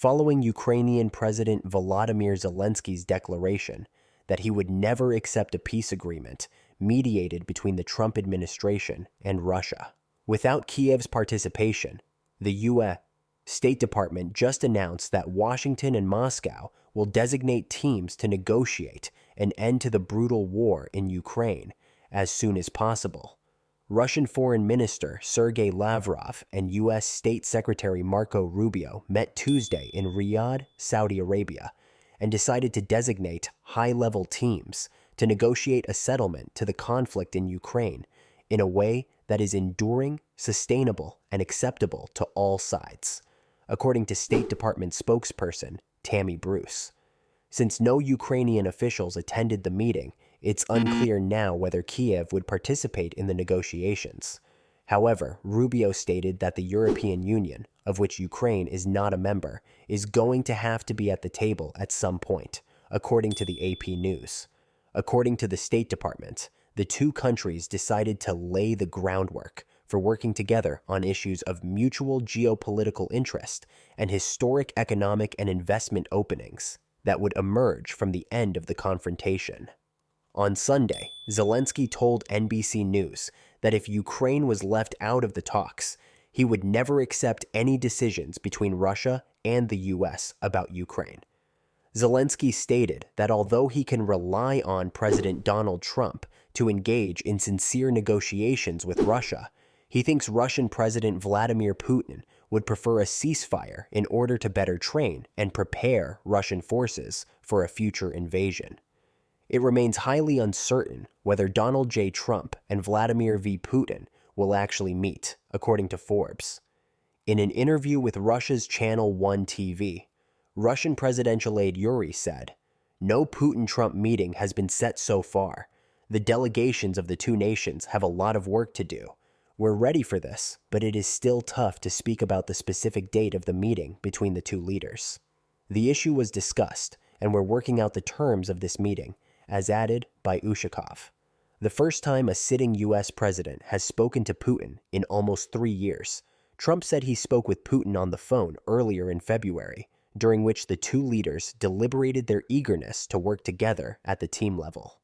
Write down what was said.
following Ukrainian President Volodymyr Zelensky's declaration that he would never accept a peace agreement mediated between the Trump administration and Russia. Without Kyiv's participation, the U.S. State Department just announced that Washington and Moscow will designate teams to negotiate an end to the brutal war in Ukraine as soon as possible. Russian Foreign Minister Sergei Lavrov and U.S. State Secretary Marco Rubio met Tuesday in Riyadh, Saudi Arabia, and decided to designate high-level teams to negotiate a settlement to the conflict in Ukraine in a way that is enduring, sustainable, and acceptable to all sides, according to State Department spokesperson Tammy Bruce. Since no Ukrainian officials attended the meeting, it's unclear now whether Kyiv would participate in the negotiations. However, Rubio stated that the European Union, of which Ukraine is not a member, is going to have to be at the table at some point, according to the AP News. According to the State Department, the two countries decided to lay the groundwork for working together on issues of mutual geopolitical interest and historic economic and investment openings that would emerge from the end of the confrontation. On Sunday, Zelensky told NBC News that if Ukraine was left out of the talks, he would never accept any decisions between Russia and the U.S. about Ukraine. Zelensky stated that although he can rely on President Donald Trump to engage in sincere negotiations with Russia, he thinks Russian President Vladimir Putin would prefer a ceasefire in order to better train and prepare Russian forces for a future invasion. It remains highly uncertain whether Donald J. Trump and Vladimir V. Putin will actually meet, according to Forbes. In an interview with Russia's Channel 1 TV, Russian presidential aide Yuri said, "No Putin-Trump meeting has been set so far. The delegations of the two nations have a lot of work to do. We're ready for this, but it is still tough to speak about the specific date of the meeting between the two leaders." The issue was discussed, and we're working out the terms of this meeting, as added by Ushakov. The first time a sitting U.S. president has spoken to Putin in almost 3 years. Trump said he spoke with Putin on the phone earlier in February, during which the two leaders deliberated their eagerness to work together at the team level.